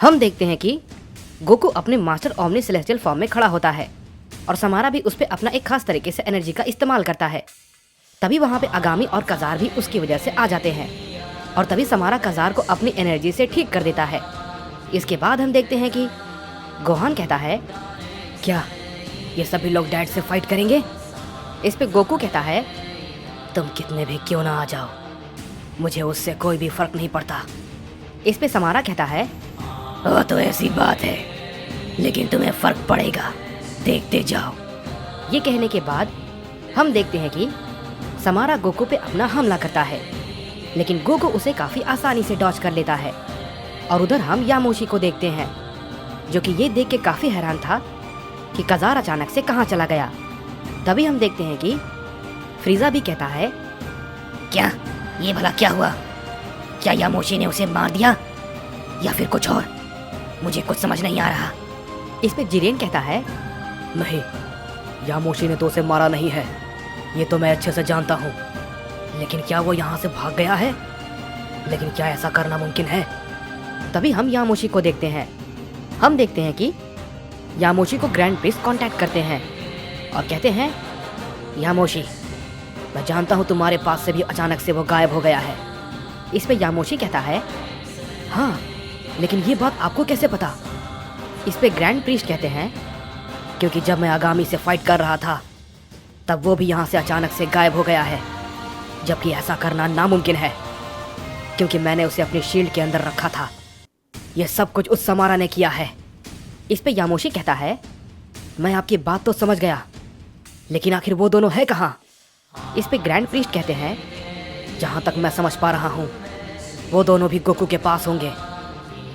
हम देखते हैं कि गोकू अपने मास्टर ओमनी सेलेस्टियल फॉर्म में खड़ा होता है और समारा भी उस पर अपना एक खास तरीके से एनर्जी का इस्तेमाल करता है। तभी वहाँ पे आगामी और कजार भी उसकी वजह से आ जाते हैं और तभी समारा कजार को अपनी एनर्जी से ठीक कर देता है। इसके बाद हम देखते हैं कि गोहान कहता है, क्या ये सभी लोग डैड से फाइट करेंगे? इस पे गोकू कहता है, तुम कितने भी क्यों ना आ जाओ, मुझे उससे कोई भी फर्क नहीं पड़ता। इस पे समारा कहता है, वो तो ऐसी बात है, लेकिन तुम्हें फर्क पड़ेगा, देखते जाओ। ये कहने के बाद हम देखते हैं कि समारा गोकू पे अपना हमला करता है, लेकिन गोकू उसे काफी आसानी से डॉज कर लेता है। और उधर हम यामोशी को देखते हैं, जो कि ये देख के काफी हैरान था कि कजार अचानक से कहाँ चला गया। तभी हम देखते हैं कि फ्रीजा भी कहता है, क्या ये भला क्या हुआ? क्या यामोशी ने उसे मार दिया या फिर कुछ और? मुझे कुछ समझ नहीं आ रहा। इस पे जिरेन कहता है, नहीं, यामोशी ने तो उसे मारा नहीं है, ये तो मैं अच्छे से जानता हूँ, लेकिन क्या वो यहाँ से भाग गया है? लेकिन क्या ऐसा करना मुमकिन है? तभी हम यामोशी को देखते हैं। हम देखते हैं कि यामोशी को ग्रैंड प्रिस्ट कांटेक्ट करते हैं और कहते हैं, यामोशी, मैं जानता हूँ तुम्हारे पास से भी अचानक से वो गायब हो गया है। इस पे यामोशी कहता है, हाँ, लेकिन ये बात आपको कैसे पता? इस पे ग्रैंड प्रीस्ट कहते हैं, क्योंकि जब मैं आगामी से फाइट कर रहा था तब वो भी यहाँ से अचानक से गायब हो गया है, जबकि ऐसा करना नामुमकिन है, क्योंकि मैंने उसे अपनी शील्ड के अंदर रखा था। यह सब कुछ उस समारा ने किया है। इस पे यामोशी कहता है, मैं आपकी बात तो समझ गया, लेकिन आखिर वो दोनों है कहाँ? इस पे ग्रैंड प्रीस्ट कहते हैं, जहाँ तक मैं समझ पा रहा हूँ वो दोनों भी गोकू के पास होंगे।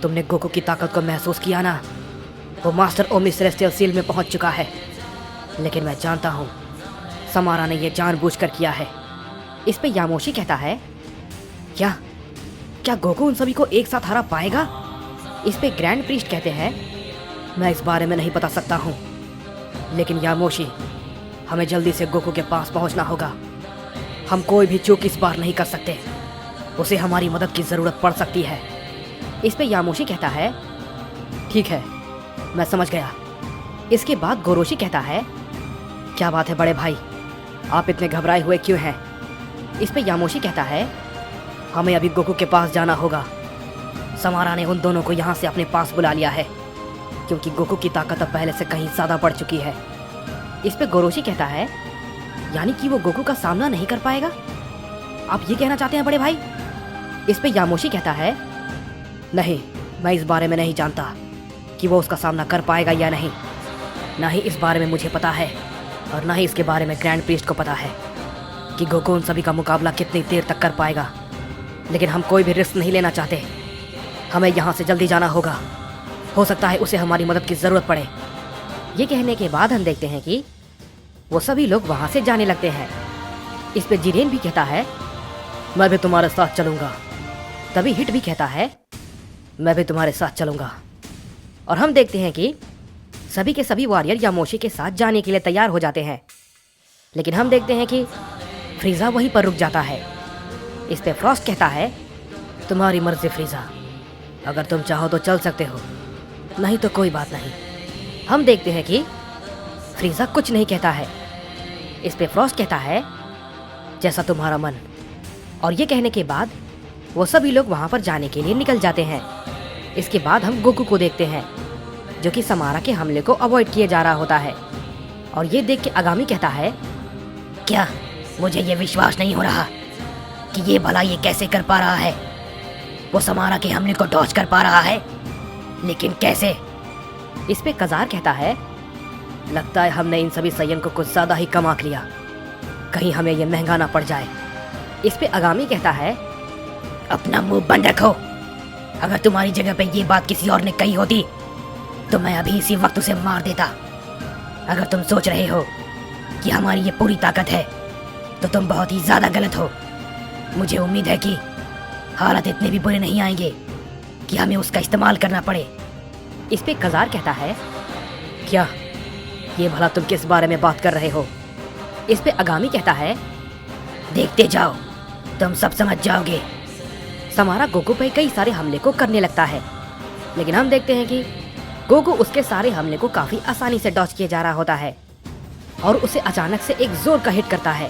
तुमने गोकू की ताकत को महसूस किया ना? वो मास्टर ओमनी सेलेस्टियल सील में पहुँच चुका है, लेकिन मैं जानता हूँ समारा ने यह जानबूझकर किया है। इस पे यामोशी कहता है, क्या क्या गोकू उन सभी को एक साथ हरा पाएगा? इस पे ग्रैंड प्रीस्ट कहते हैं, मैं इस बारे में नहीं बता सकता हूँ, लेकिन यामोशी, हमें जल्दी से गोकू के पास पहुँचना होगा। हम कोई भी चूक इस बार नहीं कर सकते, उसे हमारी मदद की ज़रूरत पड़ सकती है। इस पे यामोशी कहता है, ठीक है, मैं समझ गया। इसके बाद गोरोशी कहता है, क्या बात है बड़े भाई, आप इतने घबराए हुए क्यों हैं? इस पे यामोशी कहता है, हमें अभी गोकू के पास जाना होगा। समारा ने उन दोनों को यहाँ से अपने पास बुला लिया है, क्योंकि गोकू की ताकत अब पहले से कहीं ज़्यादा बढ़ चुकी है। इस पे गोरोशी कहता है, यानी कि वो गोकू का सामना नहीं कर पाएगा? आप ये कहना चाहते हैं बड़े भाई? इस पे यामोशी कहता है, नहीं, मैं इस बारे में नहीं जानता कि वो उसका सामना कर पाएगा या नहीं। ना ही इस बारे में मुझे पता है और ना ही इसके बारे में ग्रैंड प्रीस्ट को पता है कि गोकू उन सभी का मुकाबला कितनी देर तक कर पाएगा। लेकिन हम कोई भी रिस्क नहीं लेना चाहते, हमें यहाँ से जल्दी जाना होगा। हो सकता है उसे हमारी मदद की ज़रूरत पड़े। ये कहने के बाद हम देखते हैं कि वो सभी लोग वहाँ से जाने लगते हैं। इस पे जिरेन भी कहता है, मैं भी तुम्हारे साथ चलूँगा। तभी हिट भी कहता है, मैं भी तुम्हारे साथ चलूँगा। और हम देखते हैं कि सभी के सभी वॉरियर यामोशी के साथ जाने के लिए तैयार हो जाते हैं, लेकिन हम देखते हैं कि फ्रीजा वहीं पर रुक जाता है। इस पे फ्रॉस्ट कहता है, तुम्हारी मर्जी फ्रीजा, अगर तुम चाहो तो चल सकते हो, नहीं तो कोई बात नहीं। हम देखते हैं कि फ्रीजा कुछ नहीं कहता है। इस पे फ्रॉस्ट कहता है, जैसा तुम्हारा मन। और ये कहने के बाद वो सभी लोग वहाँ पर जाने के लिए निकल जाते हैं। इसके बाद हम गोकू को देखते हैं, जो कि समारा के हमले को अवॉइड किए जा रहा होता है। और ये देख के आगामी कहता है, क्या मुझे ये विश्वास नहीं हो रहा कि ये भला ये कैसे कर पा रहा है? वो समारा के हमले को डॉज कर पा रहा है, लेकिन कैसे? इस पे कजार कहता है, लगता है हमने इन सभी सयन को कुछ ज्यादा ही कम आंक लिया, कहीं हमें ये महंगा ना पड़ जाए। इस पे आगामी कहता है, अपना मुंह बंद रखो, अगर तुम्हारी जगह पे ये बात किसी और ने कही होती तो मैं अभी इसी वक्त उसे मार देता। अगर तुम सोच रहे हो कि हमारी ये पूरी ताकत है तो तुम बहुत ही ज्यादा गलत हो। मुझे उम्मीद है कि हालात इतने भी बुरे नहीं आएंगे कि हमें उसका इस्तेमाल करना पड़े। इस पे कजार कहता है, क्या ये भला तुम किस बारे में बात कर रहे हो? इस पे आगामी कहता है, देखते जाओ, तुम सब समझ जाओगे। समारा गोकू पे कई सारे हमले को करने लगता है, लेकिन हम देखते हैं कि गोकू उसके सारे हमले को काफी आसानी से डॉज किया जा रहा होता है और उसे अचानक से एक जोर का हिट करता है,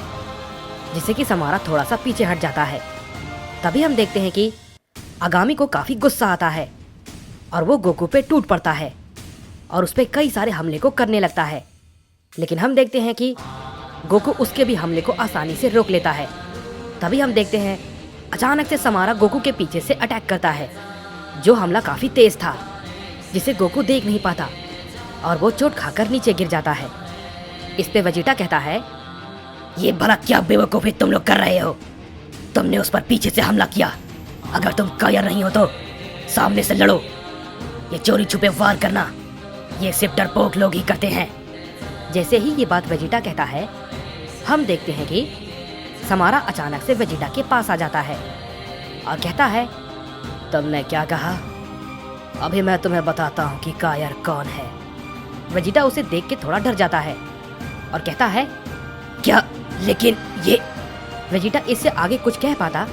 जिससे कि समारा थोड़ा सा पीछे हट जाता है। तभी हम देखते हैं कि आगामी को काफी गुस्सा आता है और वो गोकू पे टूट पड़ता है और उस पे कई सारे हमले को करने लगता है। लेकिन हम देखते हैं कि गोकू उसके भी हमले को आसानी से रोक लेता है। तभी हम देखते हैं अचानक से समारा गोकू के पीछे से अटैक करता है, जो हमला काफी तेज था, जिसे गोकू देख नहीं पाता और वो चोट खाकर नीचे गिर जाता है। इस पे वेजिटा कहता है, ये भला क्या बेवकूफी तुम लोग कर रहे हो? तुमने उस पर पीछे से हमला किया। अगर तुम कायर नहीं हो तो सामने से लड़ो। ये चोरी छुपे वार करना ये सिर्फ डरपोक लोग ही करते हैं। जैसे ही ये बात वेजिटा कहता है, हम देखते हैं कि समारा अचानक से वेजिटा के पास आ जाता है और कहता है, तुमने क्या कहा? अभी मैं तुम्हें बताता हूँ कि कायर कौन है। वेजिटा उसे देख के थोड़ा डर जाता है और कहता है, क्या? लेकिन ये वेजिटा इससे आगे कुछ कह पाता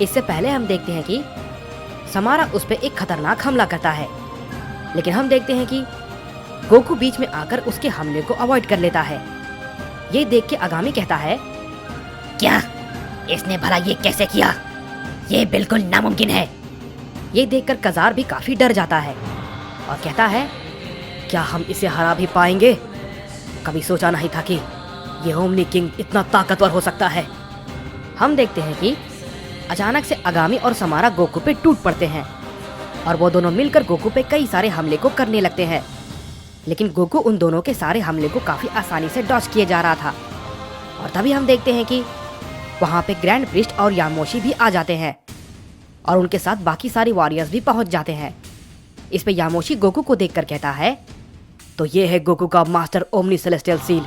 इससे पहले हम देखते हैं कि समारा उस पर एक खतरनाक हमला करता है। लेकिन हम देखते हैं कि गोकू बीच में आकर उसके हमले को अवॉइड कर लेता है। ये देख के आगामी कहता है, क्या? इसने भला ये कैसे किया? ये बिल्कुल नामुमकिन है। ये देखकर कजार भी काफी डर जाता है और कहता है, क्या हम इसे हरा भी पाएंगे? कभी सोचा नहीं था कि ये ओमनी किंग इतना ताकतवर हो सकता है। हम देखते हैं कि अचानक से आगामी और समारा गोकू पे टूट पड़ते हैं और वो दोनों मिलकर गोकू पे कई सारे हमले को करने लगते हैं। लेकिन गोकू उन दोनों के सारे हमले को काफी आसानी से डॉज किए जा रहा था। और तभी हम देखते हैं कि वहां पे ग्रैंड प्रिस्ट और यामोशी भी आ जाते हैं और उनके साथ बाकी सारे वॉरियर्स भी पहुंच जाते हैं। इस पे यामोशी गोकू को देखकर कहता है, तो ये है गोकू का मास्टर ओमनी सेलेस्टियल सील।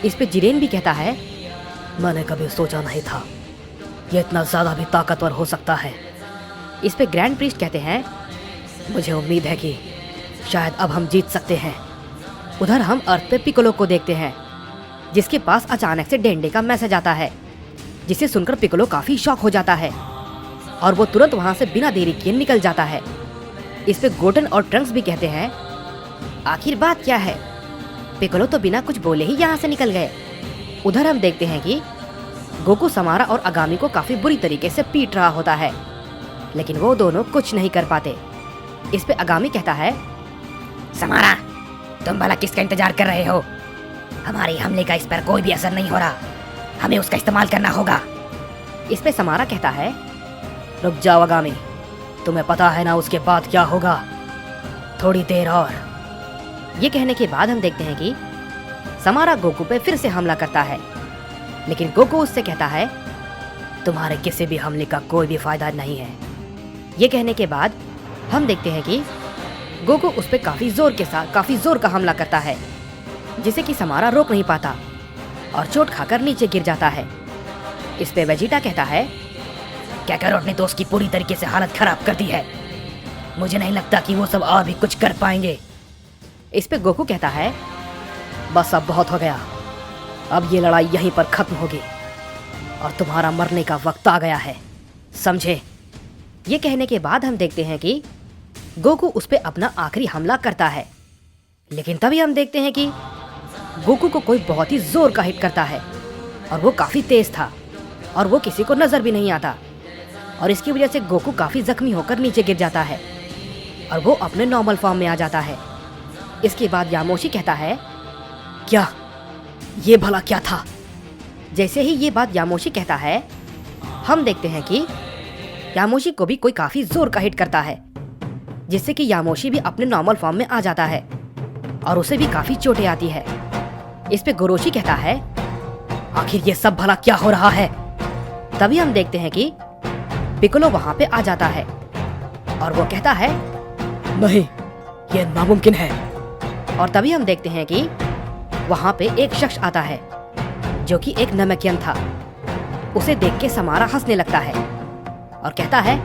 इस पे जिरेन भी कहता है, मैंने कभी सोचा नहीं था ये इतना ज्यादा भी ताकतवर हो सकता है। इस पे ग्रैंड प्रीस्ट कहते हैं, मुझे उम्मीद है कि शायद अब हम जीत सकते हैं। उधर हम अर्थ पे पिकोलो को देखते हैं, जिसके पास अचानक से डेंडे का मैसेज आता है, जिसे सुनकर पिकोलो काफी शॉक हो जाता है और वो तुरंत वहां से बिना देरी किए निकल जाता है। इस पे गोटन और ट्रंक्स भी कहते हैं, आखिर बात क्या है? पिकोलो तो बिना कुछ बोले ही यहाँ से निकल गए। उधर हम देखते हैं कि गोकू समारा और आगामी को काफी बुरी तरीके से पीट रहा होता है, लेकिन वो दोनों कुछ नहीं कर पाते। इस पे आगामी कहता है, समारा, तुम भला किसका इंतजार कर रहे हो? हमारे हमले का इस पर कोई भी असर नहीं हो रहा, हमें उसका इस्तेमाल करना होगा। इस पे समारा कहता है, रुक जाओ आगामी, तुम्हें पता है ना उसके बाद क्या होगा? थोड़ी देर और। ये कहने के बाद हम देखते हैं कि समारा गोकू पे फिर से हमला करता है, लेकिन गोकू उससे कहता है, तुम्हारे किसी भी हमले का कोई भी फायदा नहीं है। ये कहने के बाद हम देखते हैं कि गोकू उस पे काफी जोर का हमला करता है, जिसे कि समारा रोक नहीं पाता और चोट खाकर नीचे गिर जाता है। इस पे वेजिटा कहता है, क्या करो अपने दोस्त की पूरी तरीके से हालत खराब कर दी है। मुझे नहीं लगता कि वो सब और भी कुछ कर पाएंगे। इस पे गोकू कहता है, बस अब बहुत हो गया, अब ये लड़ाई यहीं पर खत्म होगी और तुम्हारा मरने का वक्त आ गया है, समझे? ये कहने के बाद हम देखते हैं कि गोकू उस पे अपना आखिरी हमला करता है, लेकिन तभी हम देखते हैं कि गोकू को कोई बहुत ही जोर का हिट करता है और वो काफी तेज था और वो किसी को नजर भी नहीं आता और इसकी वजह से गोकू काफी जख्मी होकर नीचे गिर जाता है और वो अपने नॉर्मल फॉर्म में आ जाता है। इसके बाद यामोशी कहता है, क्या? ये भला क्या था? जैसे ही ये बात यामोशी कहता है, हम देखते हैं कि यामोशी को भी कोई काफी जोर का हिट करता है, जिससे कि यामोशी भी अपने नॉर्मल फॉर्म में आ जाता है और उसे भी काफी चोटें आती है। इस पे गोरोशी कहता है, आखिर ये सब भला क्या हो रहा है? तभी हम देखते हैं कि पिकोलो वहां पे आ जाता है और वो कहता है, नहीं, ये नामुमकिन है। और तभी हम देखते हैं कि वहां पे एक शख्स आता है जो कि एक नमकियन था। उसे देख के समारा हंसने लगता है और कहता है,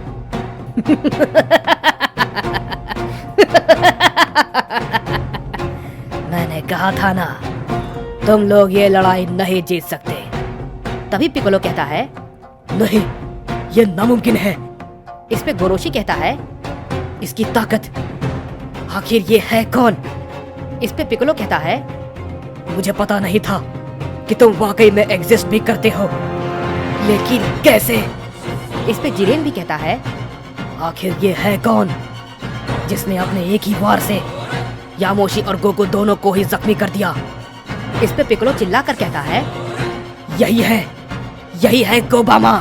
मैंने कहा था ना, तुम लोग ये लड़ाई नहीं जीत सकते। तभी पिकोलो कहता है, नहीं, ये नामुमकिन है। इस पे गोरोशी कहता है, इसकी ताकत, आखिर ये है कौन? इस पे पिकोलो कहता है, मुझे पता नहीं था कि तुम वाकई में एग्जिस्ट भी करते हो, लेकिन कैसे? इस पे जिरेन भी कहता है, आखिर ये है कौन जिसने अपने एक ही वार से यामोशी और गोकू दोनों को ही जख्मी कर दिया? इस पे पिकोलो चिल्लाकर कहता है, यही है गोबामा।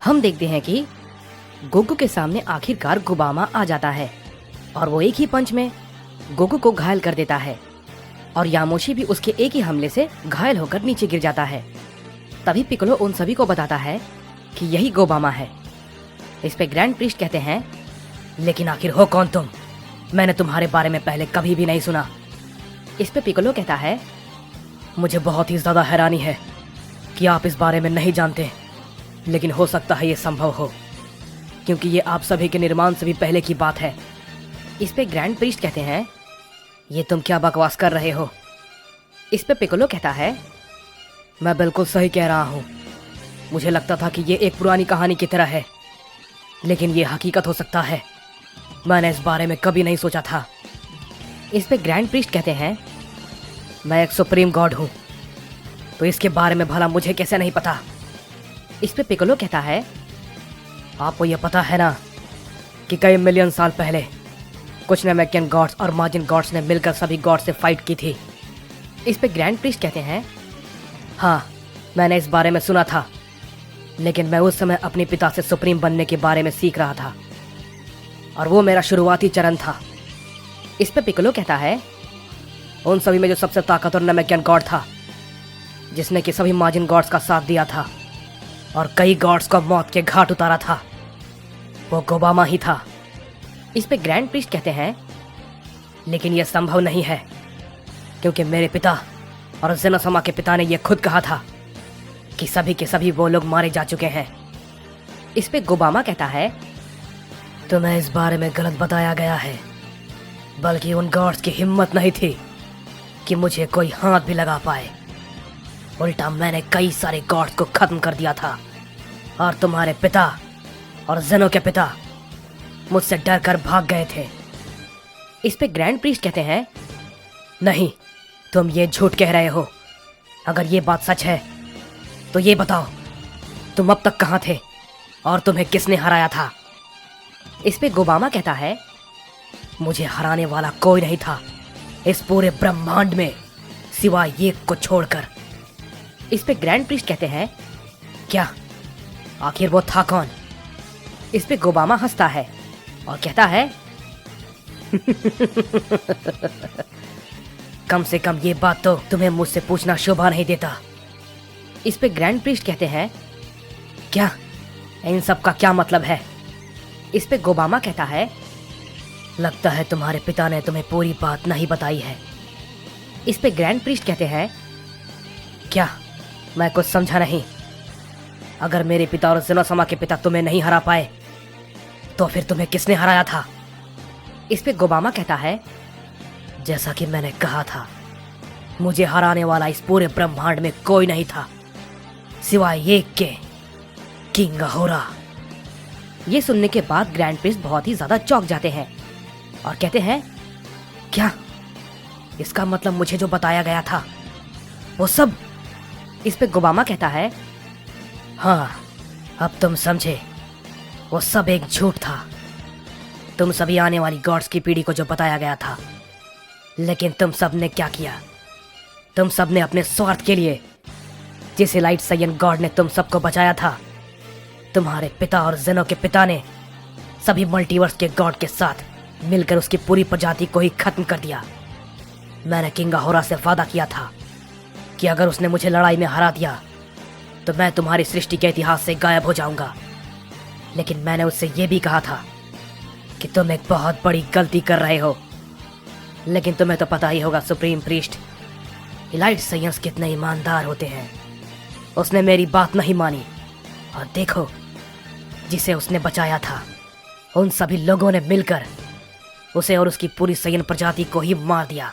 हम देखते हैं कि गोकू के सामने आखिरकार गोबामा आ जाता है और वो एक ही पंच में गोकू को घायल कर देता है और यामोशी भी उसके एक ही हमले से घायल होकर नीचे गिर जाता है। तभी पिकोलो उन सभी को बताता है कि यही गोबामा है। इस पे ग्रैंड प्रीस्ट कहते हैं, लेकिन आखिर हो कौन तुम? मैंने तुम्हारे बारे में पहले कभी भी नहीं सुना। इस पे पिकोलो कहता है, मुझे बहुत ही ज्यादा हैरानी है कि आप इस बारे में नहीं जानते, लेकिन हो सकता है ये संभव हो, क्योंकि ये आप सभी के निर्माण से भी पहले की बात है। इस पे ग्रैंड प्रीस्ट कहते हैं, ये तुम क्या बकवास कर रहे हो? इस पे पिकोलो कहता है, मैं बिल्कुल सही कह रहा हूँ। मुझे लगता था कि ये एक पुरानी कहानी की तरह है, लेकिन ये हकीकत हो सकता है। मैंने इस बारे में कभी नहीं सोचा था। इस पे ग्रैंड प्रीस्ट कहते हैं, मैं एक सुप्रीम गॉड हूँ, तो इसके बारे में भला मुझे कैसे नहीं पता? इस पे पिकोलो कहता है, आपको यह पता है ना कि कई मिलियन साल पहले कुछ नैमेकियन गॉड्स और माजिन गॉड्स ने मिलकर सभी गॉड्स से फाइट की थी। इस पे ग्रैंड प्रीस्ट कहते हैं, हाँ, मैंने इस बारे में सुना था, लेकिन मैं उस समय अपने पिता से सुप्रीम बनने के बारे में सीख रहा था और वो मेरा शुरुआती चरण था। इस पे पिकोलो कहता है, उन सभी में जो सबसे ताकतवर नैमेकियन गॉड था, जिसने कि सभी माजिन गॉड्स का साथ दिया था और कई गॉड्स को मौत के घाट उतारा था, वो गोबामा ही था। इस पे ग्रैंड प्रीस्ट कहते हैं, लेकिन यह संभव नहीं है, क्योंकि मेरे पिता और जेनोसमा के पिता ने यह खुद कहा था कि सभी के सभी वो लोग मारे जा चुके हैं। इस पे गोबामा कहता है, तुम्हें इस बारे में गलत बताया गया है, बल्कि उन गॉड्स की हिम्मत नहीं थी कि मुझे कोई हाथ भी लगा पाए। उल्टा मैंने कई सारे गॉड्स को खत्म कर दिया था और तुम्हारे पिता और जेनो के पिता मुझसे डर कर भाग गए थे। इस पे ग्रैंड प्रीस्ट कहते हैं, नहीं, तुम ये झूठ कह रहे हो। अगर ये बात सच है तो ये बताओ, तुम अब तक कहाँ थे और तुम्हें किसने हराया था? इस पे गोबामा कहता है, मुझे हराने वाला कोई नहीं था इस पूरे ब्रह्मांड में, सिवाय ये को छोड़कर। इस पे ग्रैंड प्रीस्ट कहते हैं, क्या? आखिर वो था कौन? इस पे गोबामा हंसता है और कहता है, कम से कम ये बात तो तुम्हें मुझसे पूछना शोभा नहीं देता। इस पे ग्रैंड प्रीस्ट कहते हैं, क्या? इन सब का क्या मतलब है? इस पे गोबामा कहता है, लगता है तुम्हारे पिता ने तुम्हें पूरी बात नहीं बताई है। इस पे ग्रैंड प्रीस्ट कहते हैं, क्या? मैं कुछ समझा नहीं। अगर मेरे पिता और जेनोसमा के पिता तुम्हें नहीं हरा पाए, तो फिर तुम्हें किसने हराया था? इस पे गोबामा कहता है, जैसा कि मैंने कहा था, मुझे हराने वाला इस पूरे ब्रह्मांड में कोई नहीं था, सिवाय एक के, किंग अहोरा। ये सुनने के बाद ग्रैंड प्रीस्ट बहुत ही ज्यादा चौंक जाते हैं और कहते हैं, क्या? इसका मतलब मुझे जो बताया गया था वो सब? इस पे गोबामा कहता है, हाँ, अब तुम समझे, वो सब एक झूठ था। तुम सभी आने वाली गॉड्स की पीढ़ी को जो बताया गया था, लेकिन तुम सब ने क्या किया? तुम सब ने अपने स्वार्थ के लिए, जिस एलाइट साइयन गॉड ने तुम सबको बचाया था, तुम्हारे पिता और जेनो के पिता ने सभी मल्टीवर्स के गॉड के साथ मिलकर उसकी पूरी प्रजाति को ही खत्म कर दिया। मैंने किंग अहोरा से वादा किया था कि अगर उसने मुझे लड़ाई में हरा दिया तो मैं तुम्हारी सृष्टि के इतिहास से गायब हो जाऊंगा। लेकिन मैंने उससे यह भी कहा था कि तुम एक बहुत बड़ी गलती कर रहे हो। लेकिन तुम्हें तो पता ही होगा सुप्रीम प्रीस्ट, इलाइट साइयंस कितने ईमानदार होते हैं। उसने मेरी बात नहीं मानी और देखो, जिसे उसने बचाया था, उन सभी लोगों ने मिलकर उसे और उसकी पूरी साइयन प्रजाति को ही मार दिया।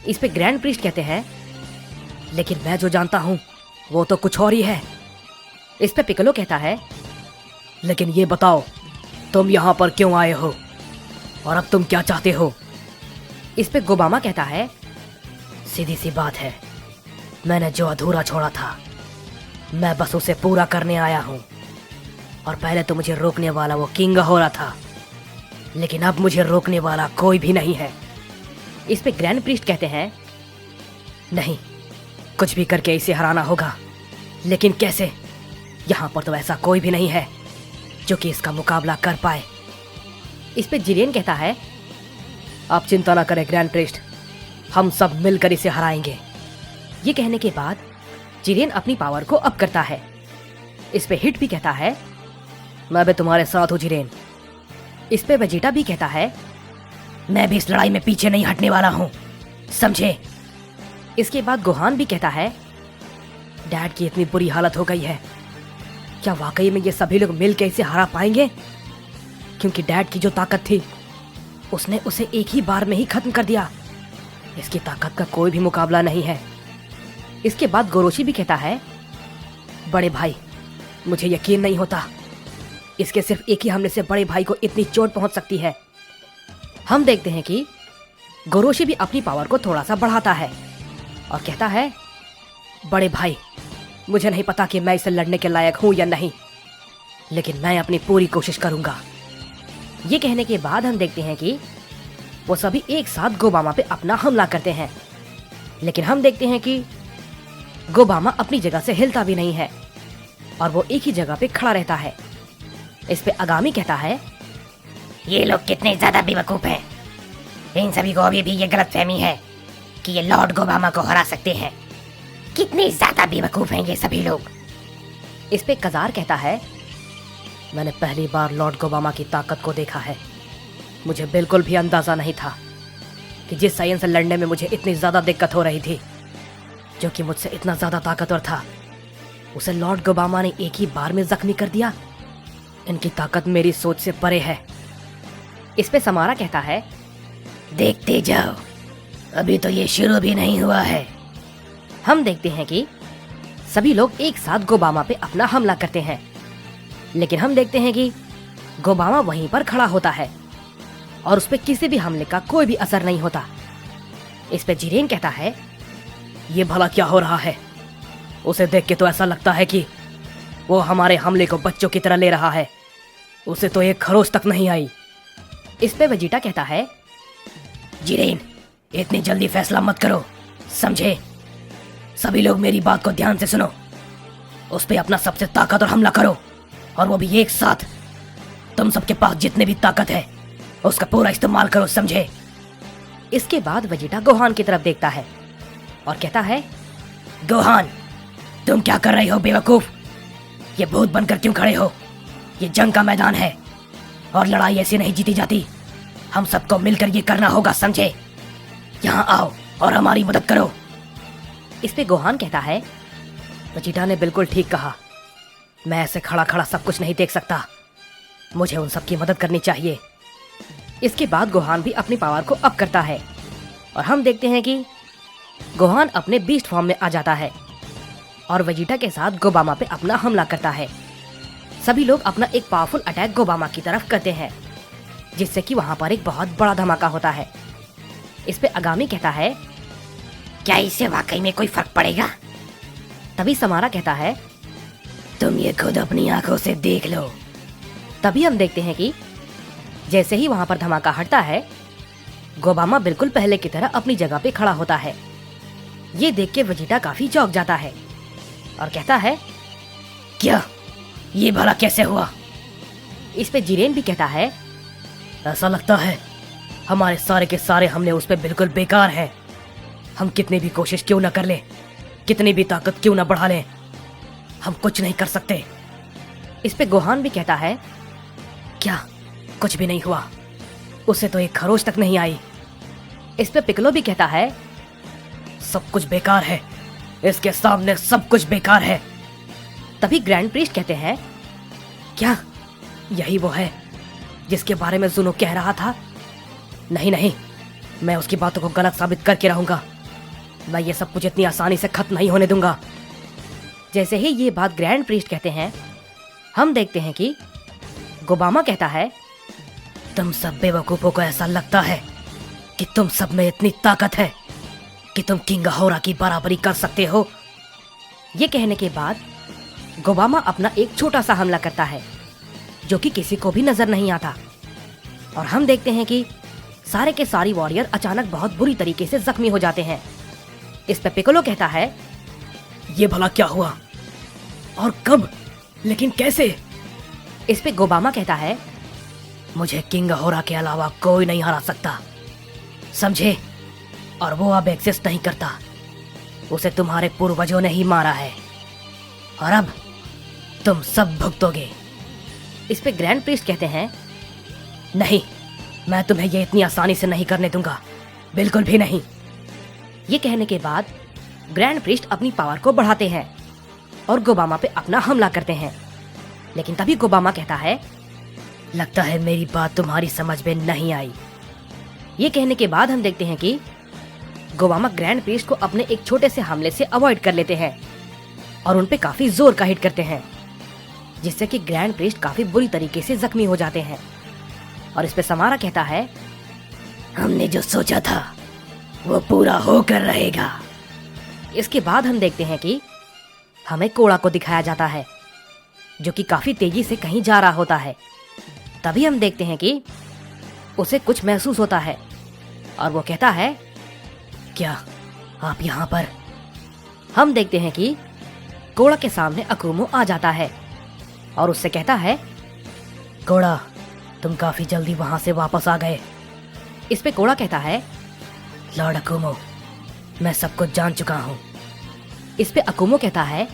इस पे ग्रैंड प्रीस्ट कहते हैं, लेकिन मैं जो जानता हूं वो तो कुछ और ही है। इस पे पिकोलो कहता है, लेकिन ये बताओ, तुम यहाँ पर क्यों आए हो और अब तुम क्या चाहते हो? इस पे गोबामा कहता है, सीधी सी बात है, मैंने जो अधूरा छोड़ा था मैं बस उसे पूरा करने आया हूँ। और पहले तो मुझे रोकने वाला वो किंग हो रहा था, लेकिन अब मुझे रोकने वाला कोई भी नहीं है। इस पे ग्रैंड प्रीस्ट कहते हैं, नहीं, कुछ भी करके इसे हराना होगा, लेकिन कैसे? यहाँ पर तो ऐसा कोई भी नहीं है जो कि इसका मुकाबला कर पाए। इस पे जिरेन कहता है, आप चिंता ना करें ग्रैंड प्रीस्ट, हम सब मिलकर इसे हराएंगे। ये कहने के बाद जिरेन अपनी पावर को अप करता है। इस पे हिट भी कहता है, मैं भी तुम्हारे साथ हूँ जिरेन। इस पे वेजिटा भी कहता है, मैं भी इस लड़ाई में पीछे नहीं हटने वाला हूँ, समझे? इसके बाद गोहान भी कहता है, डैड की इतनी बुरी हालत हो गई है, क्या वाकई में ये सभी लोग मिलकर इसे हरा पाएंगे? क्योंकि डैड की जो ताकत थी उसने उसे एक ही बार में ही खत्म कर दिया। इसकी ताकत का कोई भी मुकाबला नहीं है। इसके बाद गोरोशी भी कहता है, बड़े भाई, मुझे यकीन नहीं होता, इसके सिर्फ एक ही हमले से बड़े भाई को इतनी चोट पहुंच सकती है। हम देखते हैं कि गोरोशी भी अपनी पावर को थोड़ा सा बढ़ाता है और कहता है, बड़े भाई, मुझे नहीं पता कि मैं इसे लड़ने के लायक हूं या नहीं, लेकिन मैं अपनी पूरी कोशिश करूंगा। ये कहने के बाद हम देखते हैं कि वो सभी एक साथ गोबामा पे अपना हमला करते हैं, लेकिन हम देखते हैं कि गोबामा अपनी जगह से हिलता भी नहीं है और वो एक ही जगह पे खड़ा रहता है। इस पे आगामी कहता है, ये लोग कितने ज्यादा बेवकूफ हैं। इन सभी को अभी भी ये गलतफहमी है कि ये लॉर्ड गोबामा को हरा सकते हैं। कितने ज्यादा बेवकूफ हैं ये सभी लोग। इस पे कजार कहता है, मैंने पहली बार लॉर्ड गोबामा की ताकत को देखा है। मुझे बिल्कुल भी अंदाजा नहीं था कि जिस साइंस से लड़ने में मुझे इतनी ज्यादा दिक्कत हो रही थी, जो कि मुझसे इतना ज्यादा ताकतवर था, उसे लॉर्ड गोबामा ने एक ही बार में जख्मी कर दिया। इनकी ताकत मेरी सोच से परे है। इस पे समारा कहता है, देखते जाओ, अभी तो ये शुरू भी नहीं हुआ है। हम देखते हैं कि सभी लोग एक साथ गोबामा पे अपना हमला करते हैं, लेकिन हम देखते हैं कि गोबामा वहीं पर खड़ा होता है और उस पे किसी भी हमले का कोई भी असर नहीं होता। इस पे जिरेन कहता है, ये भला क्या हो रहा है? उसे देख के तो ऐसा लगता है कि वो हमारे हमले को बच्चों की तरह ले रहा है। उसे तो एक खरोच तक नहीं आई। इस पे वेजिटा कहता है, जिरेन, इतनी जल्दी फैसला मत करो, समझे? सभी लोग मेरी बात को ध्यान से सुनो। उस पे अपना सबसे ताकतवर हमला करो, और वो भी एक साथ। तुम सबके पास जितने भी ताकत है उसका पूरा इस्तेमाल करो, समझे? इसके बाद वेजिटा गोहान की तरफ देखता है और कहता है, गोहान, तुम क्या कर रहे हो बेवकूफ? ये भूत बनकर क्यों खड़े हो? ये जंग का मैदान है और लड़ाई ऐसी नहीं जीती जाती। हम सबको मिलकर ये करना होगा, समझे? यहाँ आओ और हमारी मदद करो। इस पे गोहान कहता है, वेजिटा ने बिल्कुल ठीक कहा, मैं ऐसे खड़ा खड़ा सब कुछ नहीं देख सकता, मुझे उन सब की मदद करनी चाहिए। इसके बाद गोहान भी अपनी पावर को अप करता है और हम देखते हैं कि गोहान अपने बीस्ट फॉर्म में आ जाता है और वेजिटा के साथ गोबामा पे अपना हमला करता है। सभी लोग अपना एक पावरफुल अटैक गोबामा की तरफ करते हैं, जिससे कि वहां पर एक बहुत बड़ा धमाका होता है। इस पे आगामी कहता है, क्या इससे वाकई में कोई फर्क पड़ेगा? तभी समारा कहता है, तुम ये खुद अपनी आंखों से देख लो। तभी हम देखते हैं कि जैसे ही वहां पर धमाका हटता है, गोबामा बिल्कुल पहले की तरह अपनी जगह पे खड़ा होता है। ये देख के वेजिटा काफी चौंक जाता है और कहता है, क्या ये भला कैसे हुआ? इस पे जिरेन भी कहता है, ऐसा लगता है हमारे सारे के सारे हमले उस पे बिल्कुल बेकार हैं। हम कितनी भी कोशिश क्यों ना कर लें, कितनी भी ताकत क्यों ना बढ़ा लें, हम कुछ नहीं कर सकते। इस पे गोहान भी कहता है, क्या कुछ भी नहीं हुआ? उसे तो एक खरोच तक नहीं आई। इस पे पिकलो भी कहता है, सब कुछ बेकार है, इसके सामने सब कुछ बेकार है। तभी ग्रैंड प्रीस्ट कहते हैं, क्या यही वो है जिसके बारे में जुनो कह रहा था? नहीं नहीं, मैं उसकी बातों को गलत साबित करके रहूंगा। मैं ये सब कुछ इतनी आसानी से खत्म नहीं होने दूंगा। जैसे ही ये बात ग्रैंड प्रीस्ट कहते हैं, हम देखते हैं कि गोबामा कहता है, तुम सब बेवकूफों को ऐसा लगता है कि तुम सब में इतनी ताकत है कि तुम किंग होरा की बराबरी कर सकते हो। ये कहने के बाद गोबामा अपना एक छोटा सा हमला करता है जो कि किसी को भी नजर नहीं आता, और हम देखते हैं कि सारे के सारे वॉरियर अचानक बहुत बुरी तरीके से जख्मी हो जाते हैं। इस पे पिकोलो कहता है, ये भला क्या हुआ और कब, लेकिन कैसे? इस पे गोबामा कहता है, मुझे किंग होरा के अलावा कोई नहीं हरा सकता, समझे? और वो अब एग्जिस्ट नहीं करता, उसे तुम्हारे पूर्वजों ने ही मारा है और अब तुम सब भुगतोगे। इस पे ग्रैंड प्रीस्ट कहते हैं, नहीं, मैं तुम्हें ये इतनी आसानी से नहीं करने दूंगा, बिल्कुल भी नहीं। ये कहने के बाद ग्रैंड प्रीस्ट अपनी पावर को बढ़ाते हैं और गोबामा पे अपना हमला करते हैं। लेकिन तभी गोबामा कहता है, लगता है मेरी बात तुम्हारी समझ में नहीं आई। ये कहने के बाद हम देखते हैं कि गोबामा ग्रैंड प्रीस्ट को अपने एक छोटे से हमले से अवॉइड कर लेते हैं और उन पे काफी जोर का हिट करते हैं, जिससे कि ग्रैंड प्रीस्ट काफी बुरी तरीके से जख्मी हो जाते हैं। और इस पे समारा कहता है, हमने जो सोचा था वो पूरा होकर रहेगा। इसके बाद हम देखते हैं कि हमें कोड़ा को दिखाया जाता है जो कि काफी तेजी से कहीं जा रहा होता है। तभी हम देखते हैं कि उसे कुछ महसूस होता है और वो कहता है, क्या आप यहाँ पर? हम देखते हैं कि कोड़ा के सामने अकुमो आ जाता है और उससे कहता है, कोड़ा, तुम काफी जल्दी वहां से वापस आ गए। इस पे कोड़ा कहता है, लॉर्ड अकुमो, मैं सब कुछ जान चुका हूँ। इस पे अकुमो कहता है,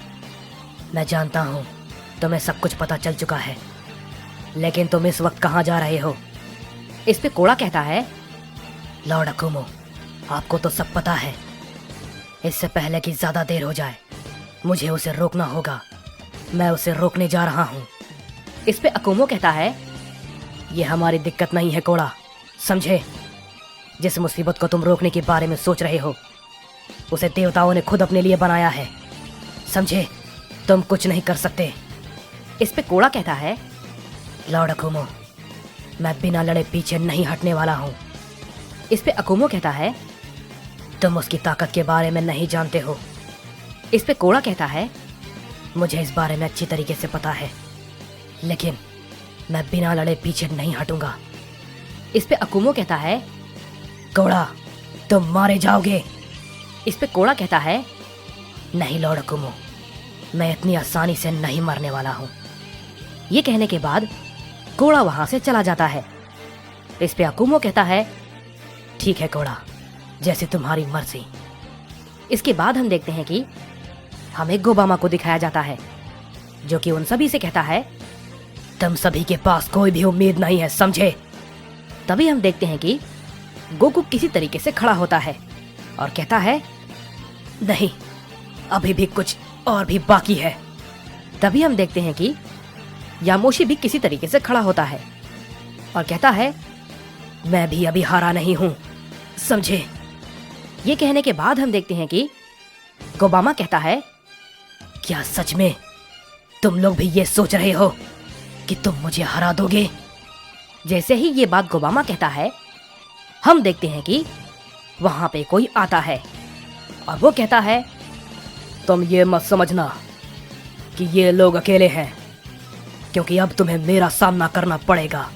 मैं जानता हूँ तुम्हें सब कुछ पता चल चुका है, लेकिन तुम इस वक्त कहाँ जा रहे हो? इस पे कोड़ा कहता है, लॉर्ड अकुमो, आपको तो सब पता है। इससे पहले कि ज्यादा देर हो जाए मुझे उसे रोकना होगा। मैं उसे रोकने जा रहा हूँ। इस पे अकुमो कहता है, ये हमारी दिक्कत नहीं है कोड़ा, समझे? जिस मुसीबत को तुम रोकने के बारे में सोच रहे हो उसे देवताओं ने खुद अपने लिए बनाया है, समझे? तुम कुछ नहीं कर सकते। इस पे कोड़ा कहता है, लॉर्ड अकुमो, मैं बिना लड़े पीछे नहीं हटने वाला हूँ। इस पे अकुमो कहता है, तुम उसकी ताकत के बारे में नहीं जानते हो। इस पे कोड़ा कहता है, मुझे इस बारे में अच्छी तरीके से पता है, लेकिन मैं बिना लड़े पीछे नहीं हटूंगा। इस पे अकुमो कहता है, कोड़ा, तुम मारे जाओगे। इस पे कोड़ा कहता है, नहीं लॉर्ड अकुमो, मैं इतनी आसानी से नहीं मरने वाला हूँ। ये कहने के बाद कोड़ा वहां से चला जाता है। इस पे अकुमो कहता है, ठीक है कोड़ा, जैसे तुम्हारी मर्जी। इसके बाद हम देखते हैं कि हमें गोबामा को दिखाया जाता है जो कि उन सभी से कहता है, तुम सभी के पास कोई भी उम्मीद नहीं है, समझे? तभी हम देखते हैं कि गोकू किसी तरीके से खड़ा होता है और कहता है, नहीं, अभी भी कुछ और भी बाकी है। तभी हम देखते हैं कि यामोशी भी किसी तरीके से खड़ा होता है और कहता है, मैं भी अभी हारा नहीं हूं, समझे? ये कहने के बाद हम देखते हैं कि गोबामा कहता है, क्या सच में तुम लोग भी ये सोच रहे हो कि तुम मुझे हरा दोगे? जैसे ही ये बात गोबामा कहता है, हम देखते हैं कि वहां पे कोई आता है और वो कहता है, तुम ये मत समझना कि ये लोग अकेले हैं, क्योंकि अब तुम्हें मेरा सामना करना पड़ेगा।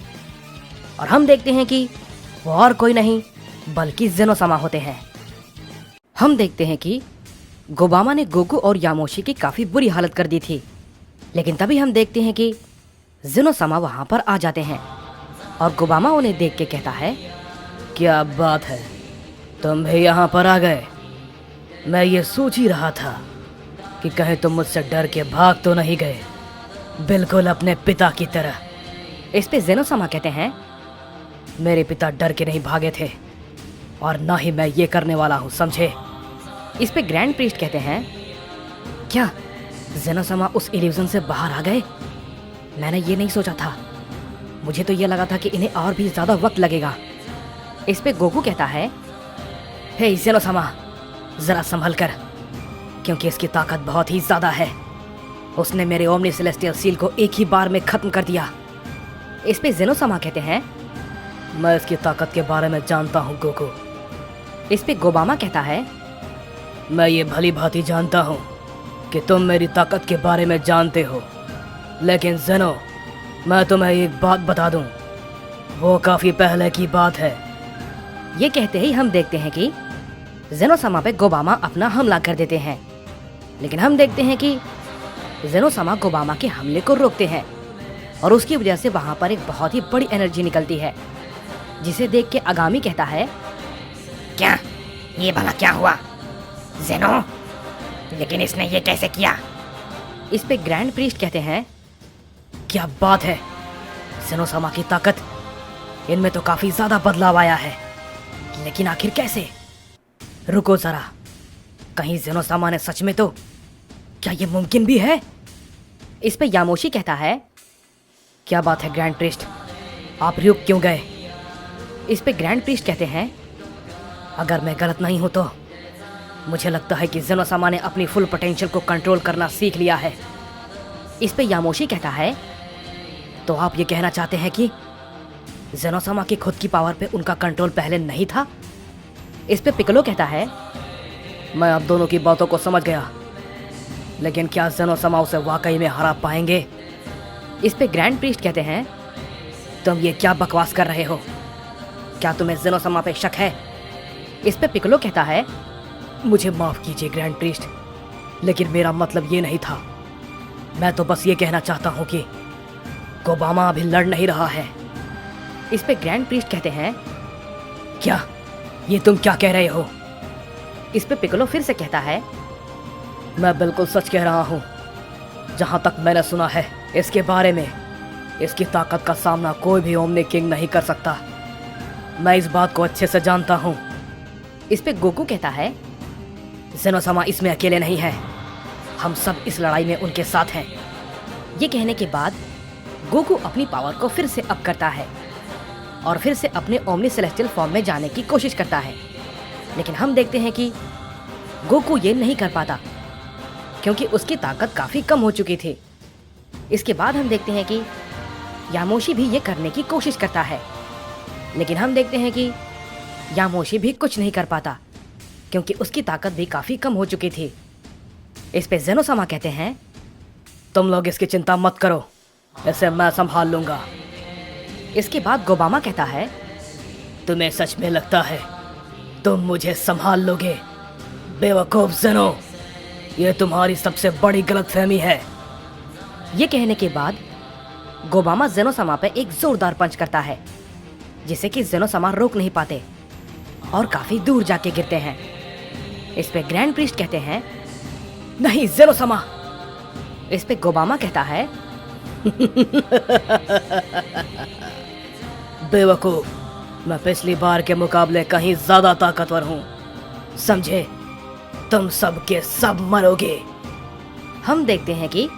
और हम देखते हैं कि वो और कोई नहीं बल्कि ज़ेनोसामा होते हैं। हम देखते हैं कि गोबामा ने गोकू और यामोशी की काफ़ी बुरी हालत कर दी थी, लेकिन तभी हम देखते हैं कि ज़ेनोसामा वहाँ पर आ जाते हैं और गोबामा उन्हें देख के कहता है, क्या बात है, तुम भी यहाँ पर आ गए। मैं ये सोच ही रहा था कि कहीं तुम मुझसे डर के भाग तो नहीं गए, बिल्कुल अपने पिता की तरह। इस पे ज़ेनोसामा कहते हैं, मेरे पिता डर के नहीं भागे थे और ना ही मैं ये करने वाला हूँ, समझे? इस पे ग्रैंड प्रीस्ट कहते हैं, क्या ज़ेनोसामा उस इल्यूजन से बाहर आ गए? मैंने ये नहीं सोचा था, मुझे तो ये लगा था कि इन्हें और भी ज़्यादा वक्त लगेगा। इस पे गोकू कहता है, हे ज़ेनोसामा, ज़रा संभल कर, क्योंकि इसकी ताकत बहुत ही ज़्यादा है। उसने मेरे ओमनी सेलेस्टियल सील को एक ही बार में ख़त्म कर दिया। इस पे जेनोसामा कहते हैं, मैं इसकी ताकत के बारे में जानता हूँ गोकू। इस पे गोबामा कहता है, मैं ये भली भांति जानता हूँ कि तुम मेरी ताकत के बारे में जानते हो, लेकिन जेनो, मैं तुम्हें एक बात बता दूं, वो काफी पहले की बात है। ये कहते ही हम देखते हैं कि जेनोसामा पे गोबामा अपना हमला कर देते हैं, लेकिन हम देखते हैं कि जेनोसामा गोबामा के हमले को रोकते हैं और उसकी वजह से वहां पर एक बहुत ही बड़ी एनर्जी निकलती है, जिसे देख के आगामी कहता है, क्या ये भला क्या हुआ जेनो? लेकिन इसने ये कैसे किया? इस पे ग्रैंड प्रीस्ट कहते हैं, क्या बात है, जेनोसामा की ताकत, इनमें तो काफी ज्यादा बदलाव आया है, लेकिन आखिर कैसे? रुको जरा, कहीं जेनोसामा ने सच में तो, क्या ये मुमकिन भी है? इस पे यामोशी कहता है, क्या बात है ग्रैंड प्रीस्ट, आप रुक क्यों गए? इस पे ग्रैंड प्रीस्ट कहते हैं, अगर मैं गलत नहीं हूं तो मुझे लगता है कि जेनोसामा ने अपनी फुल पोटेंशियल को कंट्रोल करना सीख लिया है। इस पे यामोशी कहता है, तो आप ये कहना चाहते हैं कि जेनोसामा की खुद की पावर पे उनका कंट्रोल पहले नहीं था? इस पे पिक्कोलो कहता है, मैं आप दोनों की बातों को समझ गया, लेकिन क्या जेनोसामा उसे वाकई में हरा पाएंगे? इस पे ग्रैंड प्रीस्ट कहते हैं, तुम ये क्या बकवास कर रहे हो? क्या तुम्हें जेनोसामा पे शक है? इस पे पिक्कोलो कहता है, मुझे माफ कीजिए ग्रैंड प्रीस्ट, लेकिन मेरा मतलब ये नहीं था। मैं तो बस ये कहना चाहता हूँ कि गोबामा अभी लड़ नहीं रहा है। इस पे ग्रैंड प्रीस्ट कहते हैं, क्या ये तुम क्या कह रहे हो? इस पे पिक्कोलो फिर से कहता है, मैं बिल्कुल सच कह रहा हूँ। जहाँ तक मैंने सुना है इसके बारे में, इसकी ताकत का सामना कोई भी ओमनी किंग नहीं कर सकता। मैं इस बात को अच्छे से जानता हूँ। इस पे गोकू कहता है, जेनोसामा इसमें अकेले नहीं है, हम सब इस लड़ाई में उनके साथ हैं। ये कहने के बाद गोकू अपनी पावर को फिर से अप करता है और फिर से अपने ओमनी सेलेस्टियल फॉर्म में जाने की कोशिश करता है, लेकिन हम देखते हैं कि गोकू ये नहीं कर पाता क्योंकि उसकी ताकत काफ़ी कम हो चुकी थी। इसके बाद हम देखते हैं कि यामोशी भी ये करने की कोशिश करता है, लेकिन हम देखते हैं कि यामोशी भी कुछ नहीं कर पाता क्योंकि उसकी ताकत भी काफ़ी कम हो चुकी थी। इस पे जेनोसामा कहते हैं, तुम लोग इसकी चिंता मत करो, इसे मैं संभाल लूंगा। इसके बाद गोबामा कहता है, तुम्हें सच में लगता है तुम मुझे संभाल लोगे? बेवकूफ जेनो, ये तुम्हारी सबसे बड़ी गलतफहमी है। ये कहने के बाद गोबामा जेनोसामा पे एक जोरदार पंच करता है, जिसे कि जेनोसामा रोक नहीं पाते और काफी दूर जाके गिरते हैं। इस पे ग्रैंड प्रीस्ट कहते हैं, नहीं जेनोसामा। इस पे गोबामा कहता है, बेवकूफ, मैं पिछली बार के मुकाबले कहीं ज्यादा ताकतवर हूँ, समझे? तुम सब के सब मरोगे। हम देखते हैं कि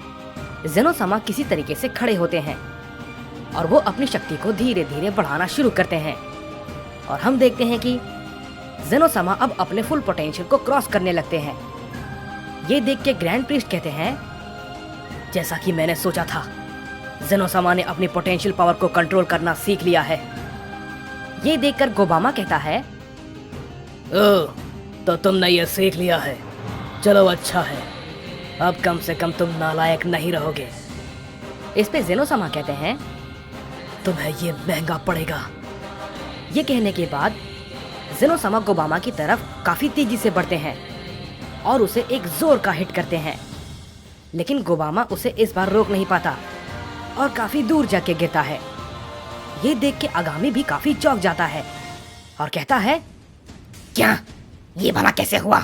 जेनोसामा किसी तरीके से खड़े होते हैं और वो अपनी शक्ति को धीरे धीरे बढ़ाना शुरू करते हैं और हम देखते हैं कि जेनोसामा अब अपने फुल पोटेंशियल को क्रॉस करने लगते हैं। ये देख के ग्रैंड प्रीस्ट कहते हैं, जैसा कि मैंने सोचा था, जेनोसामा ने अपनी पोटेंशियल पावर को कंट्रोल करना सीख लिया है। ये देखकर गोबामा कहता है, ओह, तो तुमने ये सीख लिया है, चलो अच्छा है, अब कम से कम तुम नालायक नहीं रहोगे। इस पे जेनोसामा कहते हैं, तुम्हें ये महंगा पड़ेगा। ये कहने के बाद जेनोसामा गोबामा की तरफ काफी तेजी से बढ़ते हैं और उसे एक जोर का हिट करते हैं, लेकिन गोबामा उसे इस बार रोक नहीं पाता और काफी दूर जाके गिरता है। ये देख के आगामी भी काफी चौंक जाता है और कहता है, क्या ये भला कैसे हुआ?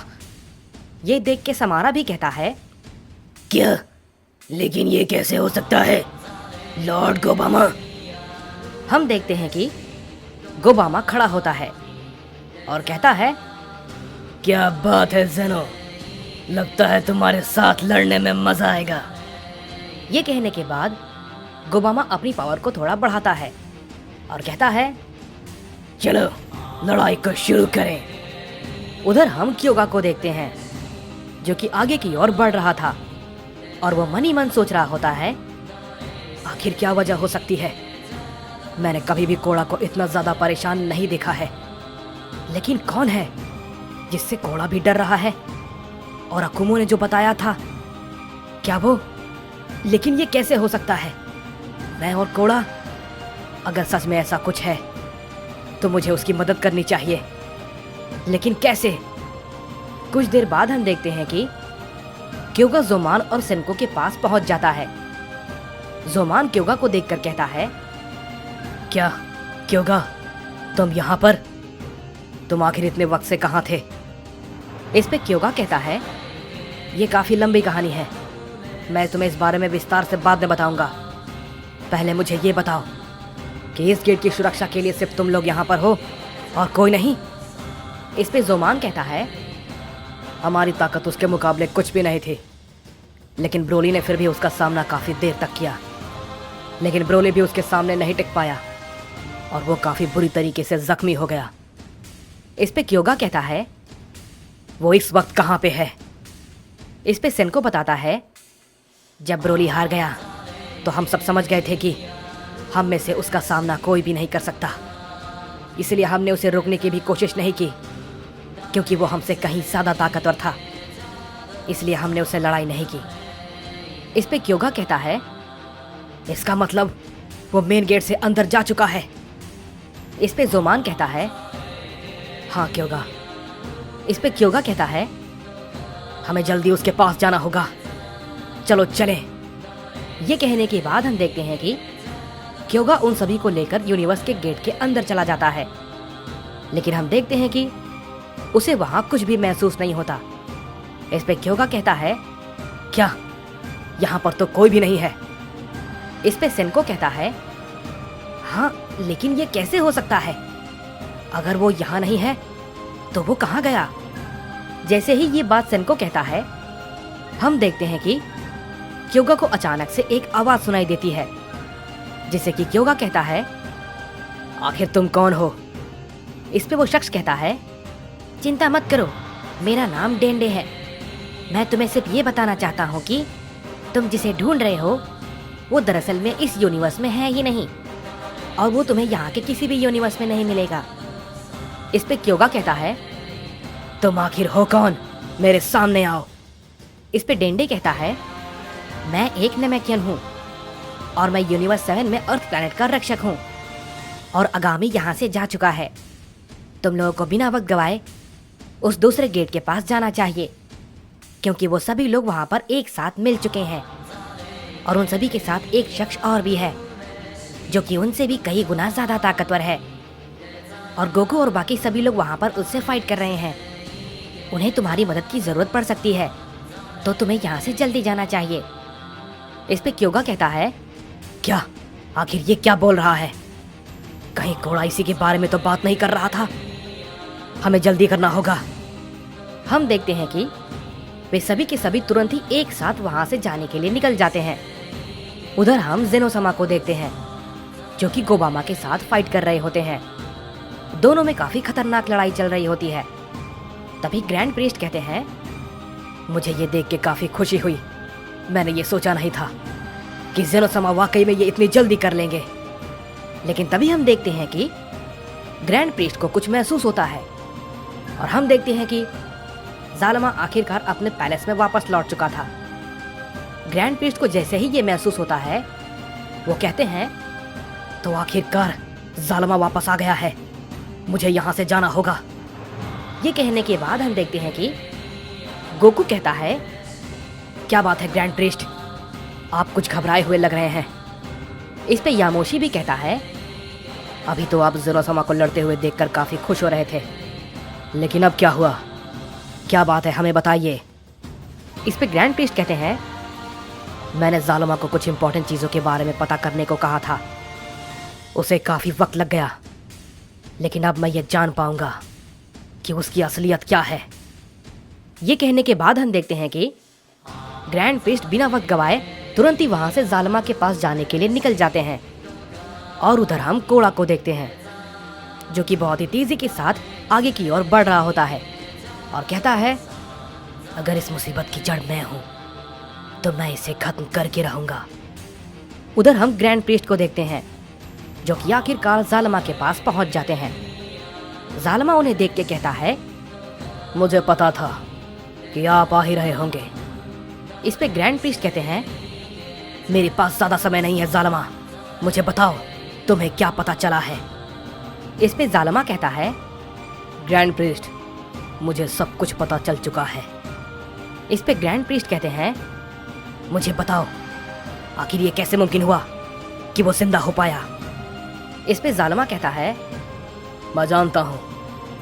ये देख के समारा भी कहता है, क्या? लेकिन ये कैसे हो सकता है लॉर्ड गोबामा? हम देखते हैं कि गोबामा खड़ा होता है और कहता है, क्या बात है जेनो, लगता है तुम्हारे साथ लड़ने में मजा आएगा। ये कहने के बाद गोबामा अपनी पावर को थोड़ा बढ़ाता है और कहता है, चलो लड़ाई को शुरू करें। उधर हम क्योगा को देखते हैं जो कि आगे की ओर बढ़ रहा था और वो मन ही मन सोच रहा होता है, आखिर क्या वजह हो सकती है मैंने कभी भी कोड़ा को इतना ज्यादा परेशान नहीं देखा है। लेकिन कौन है जिससे कोड़ा भी डर रहा है? और अकुमो ने जो बताया था, क्या वो? लेकिन ये कैसे हो सकता है? मैं और कोड़ा? अगर सच में ऐसा कुछ है तो मुझे उसकी मदद करनी चाहिए, लेकिन कैसे? कुछ देर बाद हम देखते हैं कि क्योगा जोमान और सेनको के पास पहुंच जाता है। जोमान क्योगा को देखकर कहता है, क्या क्योगा, तुम यहाँ पर? तुम आखिर इतने वक्त से कहाँ थे? इस पे क्योगा कहता है, ये काफी लंबी कहानी है, मैं तुम्हें इस बारे में विस्तार से बाद में बताऊंगा। पहले मुझे ये बताओ कि इस गेट की सुरक्षा के लिए सिर्फ तुम लोग यहाँ पर हो और कोई नहीं? इस पे जोमान कहता है, हमारी ताकत उसके मुकाबले कुछ भी नहीं थी, लेकिन ब्रोली ने फिर भी उसका सामना काफी देर तक किया, लेकिन ब्रोली भी उसके सामने नहीं टिक पाया और वो काफी बुरी तरीके से जख्मी हो गया। इस पे क्योगा कहता है, वो इस वक्त कहाँ पे है? इस पे सेनको बताता है, जब ब्रोली हार गया तो हम सब समझ गए थे कि हम में से उसका सामना कोई भी नहीं कर सकता, इसलिए हमने उसे रोकने की भी कोशिश नहीं की, क्योंकि वो हमसे कहीं ज्यादा ताकतवर था, इसलिए हमने उससे लड़ाई नहीं की। इस पे क्योगा कहता है, इसका मतलब वो मेन गेट से अंदर जा चुका है। इस पे जोमान कहता है, हाँ क्योगा। इस पे क्योगा कहता है, हमें जल्दी उसके पास जाना होगा, चलो चलें। ये कहने के बाद हम देखते हैं कि क्योगा उन सभी को लेकर यूनिवर्स के गेट के अंदर चला जाता है, लेकिन हम देखते हैं कि उसे वहां कुछ भी महसूस नहीं होता। इस पे क्योगा कहता है, क्या यहाँ पर तो कोई भी नहीं है? इस पे सेनको कहता है, हाँ लेकिन ये कैसे हो सकता है? अगर वो यहाँ नहीं है तो वो कहाँ गया? जैसे ही ये बात सेनको कहता है, हम देखते हैं कि क्योगा को अचानक से एक आवाज सुनाई देती है, जिसे कि क्योगा कहता है, आखिर तुम कौन हो? इस पे वो शख्स कहता है, चिंता मत करो, मेरा नाम डेंडे है। मैं तुम्हें सिर्फ ये बताना चाहता हूँ कि तुम जिसे ढूंढ रहे हो वो दरअसल में इस यूनिवर्स में है ही नहीं, और वो तुम्हें यहाँ के किसी भी यूनिवर्स में नहीं मिलेगा। इस पे क्योगा कहता है, तुम आखिर हो कौन? मेरे सामने आओ। इस पे डेंडे कहता है, मैं एक नेमेकियन हूँ और मैं यूनिवर्स 7 में अर्थ प्लैनेट का रक्षक हूँ, और आगामी यहाँ से जा चुका है। तुम लोगों को बिना वक्त गवाए उस दूसरे गेट के पास जाना चाहिए, क्योंकि वो सभी लोग वहाँ पर एक साथ मिल चुके हैं, और उन सभी के साथ एक शख्स और भी है जो कि उनसे भी कई गुना ज्यादा ताकतवर है, और गोकू और बाकी सभी लोग वहाँ पर उससे फाइट कर रहे हैं। उन्हें तुम्हारी मदद की जरूरत पड़ सकती है, तो तुम्हें यहाँ से जल्दी जाना चाहिए। इस पे क्योगा कहता है, क्या? आखिर ये क्या बोल रहा है? कहीं कोड़ा इसी के बारे में तो बात नहीं कर रहा था? हमें जल्दी करना होगा। हम देखते हैं कि वे सभी के सभी तुरंत ही एक साथ वहां से जाने के लिए निकल जाते हैं। उधर हम जेनोसमा को देखते हैं, जो कि गोबामा के साथ फाइट कर रहे होते हैं। दोनों में काफी खतरनाक लड़ाई चल रही होती है। तभी ग्रैंड प्रीस्ट कहते हैं, मुझे ये देख के काफी खुशी हुई। मैंने ये सोचा नहीं था कि जेनोसमा वाकई में ये इतनी जल्दी कर लेंगे। लेकिन तभी हम देखते हैं कि ग्रैंड प्रीस्ट को कुछ महसूस होता है, और हम देखते हैं कि जालमा आखिरकार अपने पैलेस में वापस लौट चुका था। ग्रैंड प्रीस्ट को जैसे ही ये महसूस होता है, वो कहते हैं, तो आखिरकार जालमा वापस आ गया है, मुझे यहाँ से जाना होगा। ये कहने के बाद हम देखते हैं कि गोकू कहता है, क्या बात है ग्रैंड प्रीस्ट, आप कुछ घबराए हुए लग रहे हैं। इस पे यामोशी भी कहता है, अभी तो आप जेनोसमा को लड़ते हुए देखकर काफी खुश हो रहे थे, लेकिन अब क्या हुआ? क्या बात है, हमें बताइए। इस पे ग्रैंड प्रीस्ट कहते हैं, मैंने जालमा को कुछ इंपॉर्टेंट चीजों के बारे में पता करने को कहा था, उसे काफी वक्त लग गया, लेकिन अब मैं ये जान पाऊंगा कि उसकी असलियत क्या है। ये कहने के बाद हम देखते हैं कि ग्रैंड प्रीस्ट बिना वक्त गवाए तुरंत ही वहां से जालमा के पास जाने के लिए निकल जाते हैं, और उधर हम कोड़ा को देखते हैं, जो कि बहुत ही तेजी के साथ आगे की ओर बढ़ रहा होता है और कहता है, अगर इस मुसीबत की जड़ मैं हूं तो मैं इसे खत्म करके रहूंगा। उधर हम ग्रैंड प्रीस्ट को देखते हैं, जो कि आखिरकार जालिमा के पास पहुंच जाते हैं। जालिमा उन्हें देख के कहता है, मुझे पता था कि आप आ ही रहे होंगे। इस पे ग्रैंड प्रीस्ट कहते हैं, मेरे पास ज्यादा समय नहीं है जालिमा, मुझे बताओ तुम्हें क्या पता चला है। इस पे जालिमा कहता है, ग्रैंड प्रीस्ट, मुझे सब कुछ पता चल चुका है। इस पे ग्रैंड प्रीस्ट कहते हैं, मुझे बताओ आखिर ये कैसे मुमकिन हुआ कि वो जिंदा हो पाया। इस पे जालिमा कहता है, मैं जानता हूँ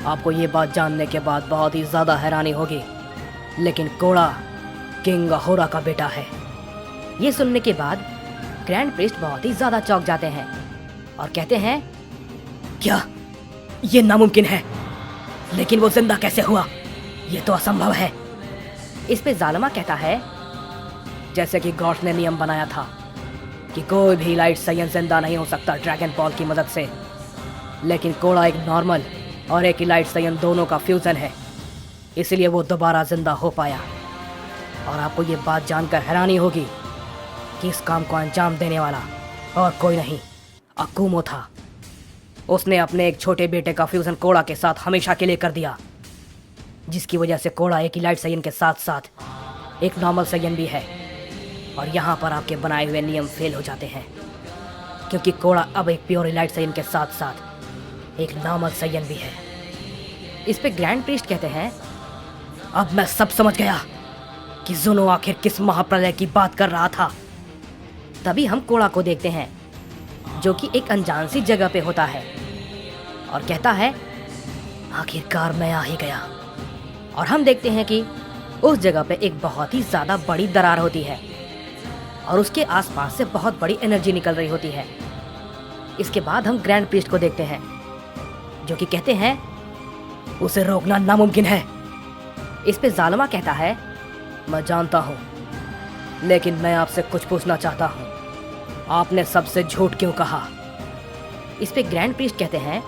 आपको ये बात जानने के बाद बहुत ही ज्यादा हैरानी होगी, लेकिन कोड़ा किंग अहोरा का बेटा है। ये सुनने के बाद ग्रैंड प्रीस्ट बहुत ही ज्यादा चौंक जाते हैं और कहते हैं, क्या ये नामुमकिन है? लेकिन वो जिंदा कैसे हुआ? ये तो असंभव है। इस पे जालिमा कहता है, जैसे कि गॉड्स ने नियम बनाया था कि कोई भी लाइट सायन जिंदा नहीं हो सकता ड्रैगन बॉल की मदद से, लेकिन कोड़ा एक नॉर्मल और एक लाइट सायन दोनों का फ्यूजन है, इसलिए वो दोबारा जिंदा हो पाया। और आपको ये बात जानकर हैरानी होगी कि इस काम को अंजाम देने वाला और कोई नहीं, अकुमो था। उसने अपने एक छोटे बेटे का फ्यूजन कोड़ा के साथ हमेशा के लिए कर दिया, जिसकी वजह से कोड़ा एक ही लाइट सायन के साथ साथ एक नॉर्मल सायन भी है। और यहाँ पर आपके बनाए हुए नियम फेल हो जाते हैं, क्योंकि कोड़ा अब एक प्योर लाइट सायन के साथ साथ एक नॉर्मल सायन भी है। इस पे ग्रैंड प्रीस्ट कहते हैं, अब मैं सब समझ गया कि जुनो आखिर किस महाप्रलय की बात कर रहा था। तभी हम कोड़ा को देखते हैं, जो कि एक अनजान सी जगह पे होता है और कहता है, आखिरकार मैं आ ही गया। और हम देखते हैं कि उस जगह पे एक बहुत ही ज्यादा बड़ी दरार होती है और उसके आसपास से बहुत बड़ी एनर्जी निकल रही होती है। इसके बाद हम ग्रैंड प्रीस्ट को देखते हैं, जो कि कहते हैं, उसे रोकना नामुमकिन है। इस पे जालिमा कहता है, मैं जानता हूँ, लेकिन मैं आपसे कुछ पूछना चाहता हूँ। आपने सबसे झूठ क्यों कहा? इस पे ग्रैंड प्रीस्ट कहते हैं,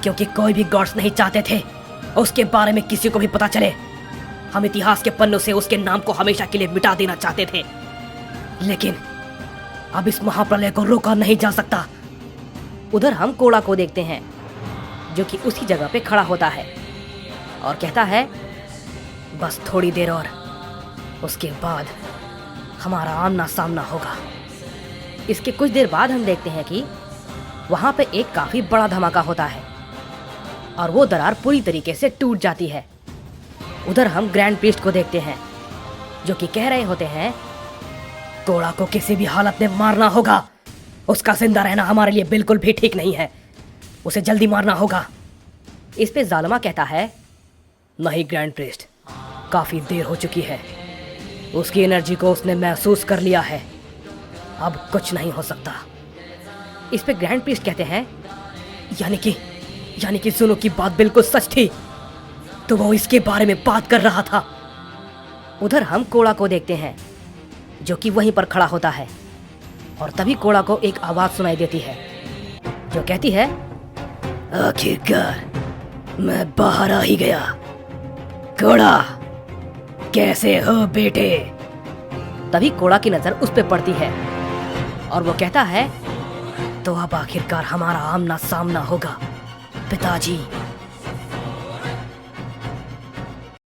क्योंकि कोई भी गॉड्स नहीं चाहते थे उसके बारे में किसी को भी पता चले। हम इतिहास के पन्नों से उसके नाम को हमेशा के लिए मिटा देना चाहते थे, लेकिन अब इस महाप्रलय को रोका नहीं जा सकता। उधर हम कोड़ा को देखते हैं, जो कि उसी जगह पे खड़ा होता है और कहता है, बस थोड़ी देर और, उसके बाद हमारा आमना सामना होगा। इसके कुछ देर बाद हम देखते हैं कि वहां पे एक काफी बड़ा धमाका होता है और वो दरार पूरी तरीके से टूट जाती है। उधर हम ग्रैंड प्रीस्ट को देखते हैं, जो कि कह रहे होते हैं, कोड़ा को किसी भी हालत में मारना होगा। उसका जिंदा रहना हमारे लिए बिल्कुल भी ठीक नहीं है, उसे जल्दी मारना होगा। इस पे जालिमा कहता है, नहीं ग्रैंड प्रीस्ट, काफी देर हो चुकी है। उसकी एनर्जी को उसने महसूस कर लिया है, अब कुछ नहीं हो सकता। इस पे ग्रैंड प्रीस्ट कहते हैं, यानी कि जुनो की बात बिल्कुल सच थी, तो वो इसके बारे में बात कर रहा था। उधर हम कोड़ा को देखते हैं, जो कि वहीं पर खड़ा होता है और तभी कोड़ा को एक आवाज सुनाई देती है, जो कहती है, आखिरकार मैं बाहर आ ही गया। कोड़ा, कैसे हो बेटे? तभी कोड़ा की नजर उस पे पड़ती है और वो कहता है, तो अब आखिरकार हमारा आमना सामना होगा पिताजी।